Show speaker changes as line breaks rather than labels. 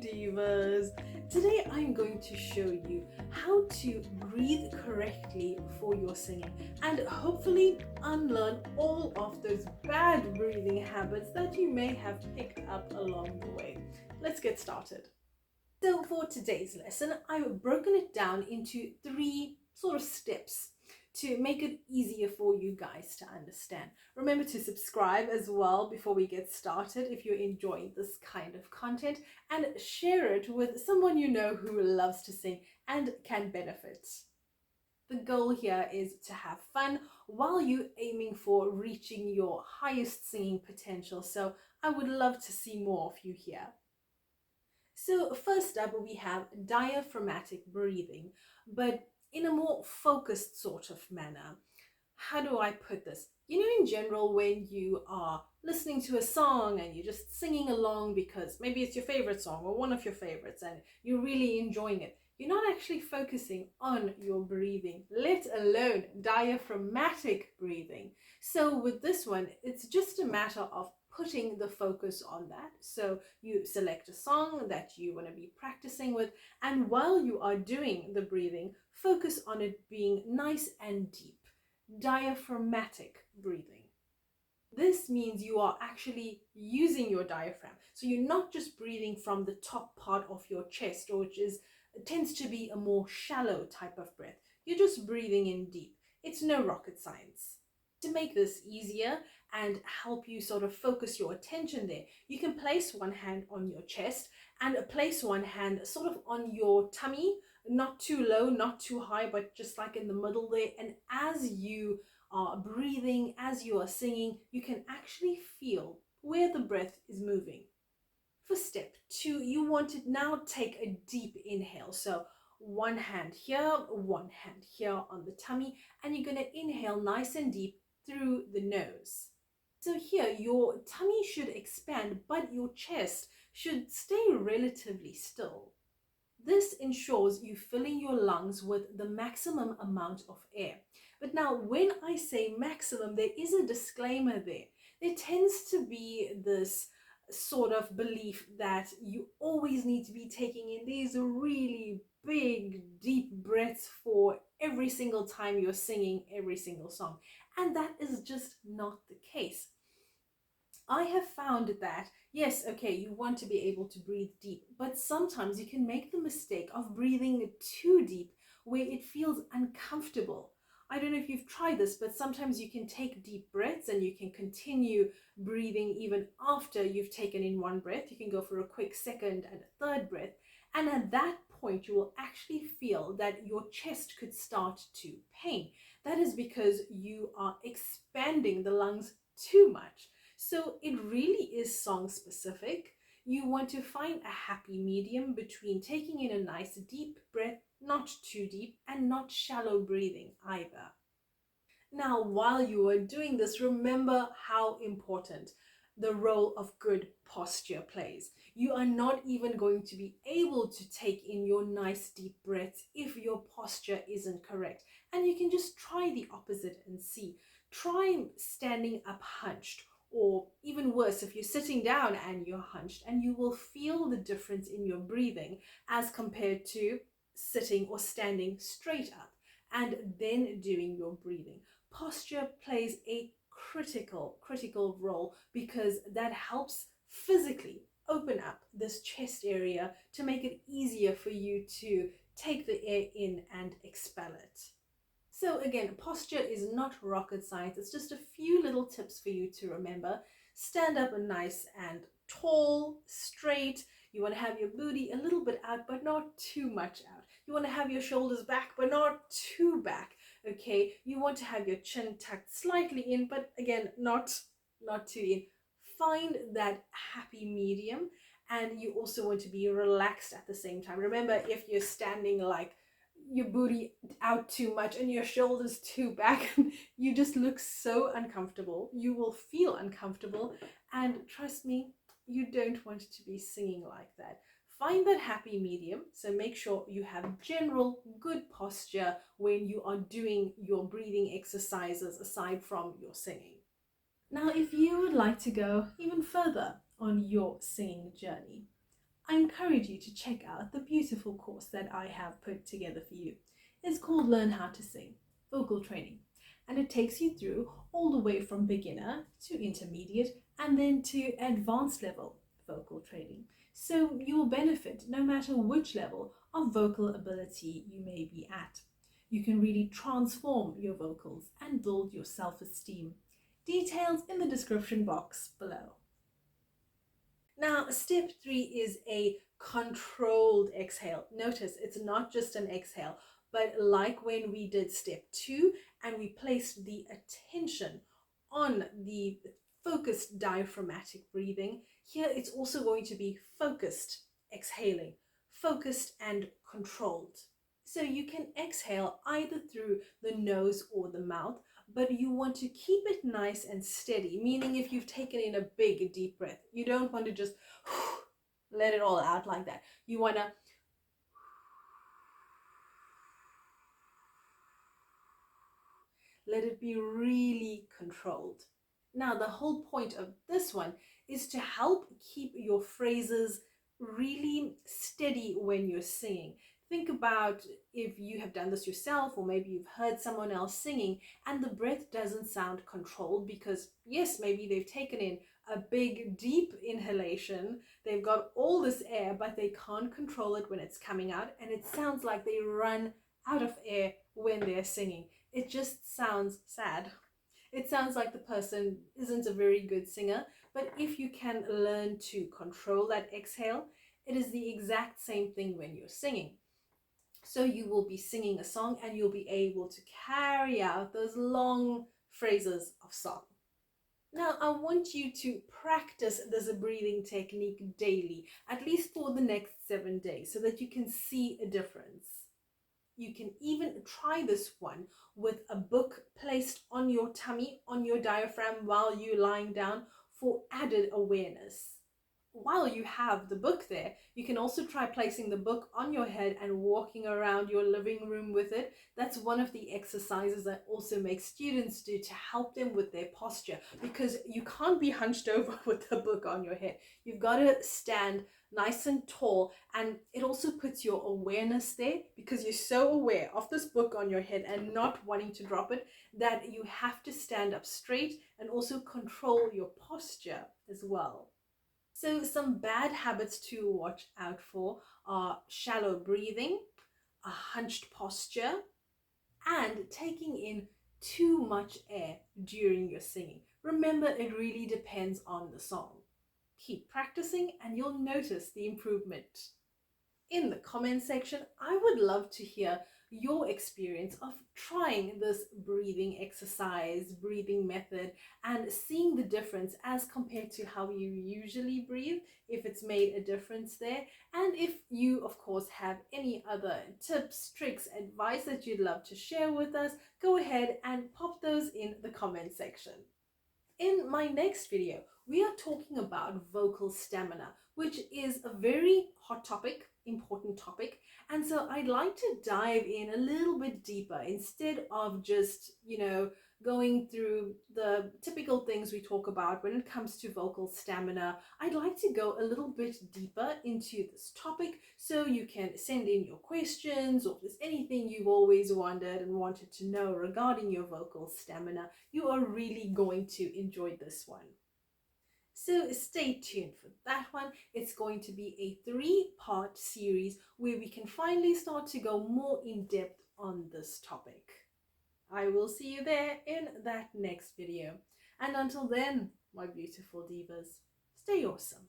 divas! Today I'm going to show you how to breathe correctly for your singing and hopefully unlearn all of those bad breathing habits that you may have picked up along the way. Let's get started. So for today's lesson, I've broken it down into 3 sort of steps to make it easier for you guys to understand. Remember to subscribe as well before we get started if you're enjoying this kind of content, and share it with someone you know who loves to sing and can benefit. The goal here is to have fun while you're aiming for reaching your highest singing potential. So I would love to see more of you here. So first up we have diaphragmatic breathing, but in a more focused sort of manner. How do I put this? You know, in general, when you are listening to a song and you're just singing along because maybe it's your favorite song or one of your favorites and you're really enjoying it, you're not actually focusing on your breathing, let alone diaphragmatic breathing. So with this one, it's just a matter of putting the focus on that. So you select a song that you want to be practicing with, and while you are doing the breathing, focus on it being nice and deep, diaphragmatic breathing. This means you are actually using your diaphragm. So you're not just breathing from the top part of your chest, which tends to be a more shallow type of breath. You're just breathing in deep. It's no rocket science. To make this easier and help you sort of focus your attention there, you can place one hand on your chest and place one hand sort of on your tummy, not too low, not too high, but just like in the middle there. And as you are breathing, as you are singing, you can actually feel where the breath is moving. For step 2, you want to now take a deep inhale. So one hand here, one hand here on the tummy, and you're going to inhale nice and deep through the nose. So here your tummy should expand, but your chest should stay relatively still. This ensures you filling your lungs with the maximum amount of air. But now when I say maximum, there is a disclaimer there. There tends to be this sort of belief that you always need to be taking in these really big, deep breaths for every single time you're singing every single song. And that is just not the case. I have found that, yes, okay, you want to be able to breathe deep, but sometimes you can make the mistake of breathing too deep where it feels uncomfortable. I don't know if you've tried this, but sometimes you can take deep breaths and you can continue breathing even after you've taken in one breath. You can go for a quick second and a third breath. And at that point, you will actually feel that your chest could start to pain. That is because you are expanding the lungs too much. So it really is song specific. You want to find a happy medium between taking in a nice deep breath, not too deep, and not shallow breathing either. Now, while you are doing this, remember how important the role of good posture plays. You are not even going to be able to take in your nice deep breaths if your posture isn't correct. And you can just try the opposite and see. Try standing up hunched, or even worse, if you're sitting down and you're hunched, and you will feel the difference in your breathing as compared to sitting or standing straight up and then doing your breathing. Posture plays a critical role because that helps physically open up this chest area to make it easier for you to take the air in and expel it. So again, posture is not rocket science. It's just a few little tips for you to remember. Stand up nice and tall, straight. You want to have your booty a little bit out, but not too much out. You want to have your shoulders back, but not too back. Okay, you want to have your chin tucked slightly in, but again, not too in. Find that happy medium, and you also want to be relaxed at the same time. Remember, if you're standing like your booty out too much and your shoulders too back, you just look so uncomfortable. You will feel uncomfortable, and trust me, you don't want to be singing like that. Find that happy medium. So make sure you have general good posture when you are doing your breathing exercises aside from your singing. Now, if you would like to go even further on your singing journey, I encourage you to check out the beautiful course that I have put together for you. It's called Learn How to Sing, Vocal Training, and it takes you through all the way from beginner to intermediate and then to advanced level vocal training. So you will benefit no matter which level of vocal ability you may be at. You can really transform your vocals and build your self-esteem. Details in the description box below. Now, step 3 is a controlled exhale. Notice it's not just an exhale, but like when we did step 2 and we placed the attention on the focused diaphragmatic breathing, here it's also going to be focused exhaling, focused and controlled. So you can exhale either through the nose or the mouth, but you want to keep it nice and steady, meaning if you've taken in a big deep breath, you don't want to just let it all out like that. You want to let it be really controlled. Now, the whole point of this one is to help keep your phrases really steady when you're singing. Think about if you have done this yourself, or maybe you've heard someone else singing and the breath doesn't sound controlled because, yes, maybe they've taken in a big deep inhalation, they've got all this air, but they can't control it when it's coming out, and it sounds like they run out of air when they're singing. It just sounds sad. It sounds like the person isn't a very good singer, but if you can learn to control that exhale, it is the exact same thing when you're singing. So you will be singing a song and you'll be able to carry out those long phrases of song. Now, I want you to practice this breathing technique daily, at least for the next 7 days, so that you can see a difference. You can even try this one with a book placed on your tummy, on your diaphragm while you're lying down for added awareness. While you have the book there, you can also try placing the book on your head and walking around your living room with it. That's one of the exercises I also make students do to help them with their posture, because you can't be hunched over with the book on your head. You've got to stand nice and tall, and it also puts your awareness there because you're so aware of this book on your head and not wanting to drop it that you have to stand up straight and also control your posture as well. So some bad habits to watch out for are shallow breathing, a hunched posture, and taking in too much air during your singing. Remember, it really depends on the song. Keep practicing and you'll notice the improvement. In the comment section, I would love to hear your experience of trying this breathing exercise, breathing method, and seeing the difference as compared to how you usually breathe, if it's made a difference there. And if you, of course, have any other tips, tricks, advice that you'd love to share with us, go ahead and pop those in the comment section. In my next video, we are talking about vocal stamina, which is a very hot topic, important topic, and so I'd like to dive in a little bit deeper instead of just, going through the typical things we talk about when it comes to vocal stamina. I'd like to go a little bit deeper into this topic so you can send in your questions, or if there's anything you've always wondered and wanted to know regarding your vocal stamina. You are really going to enjoy this one. So stay tuned for that one. It's going to be a 3-part series where we can finally start to go more in depth on this topic. I will see you there in that next video. And until then, my beautiful divas, stay awesome.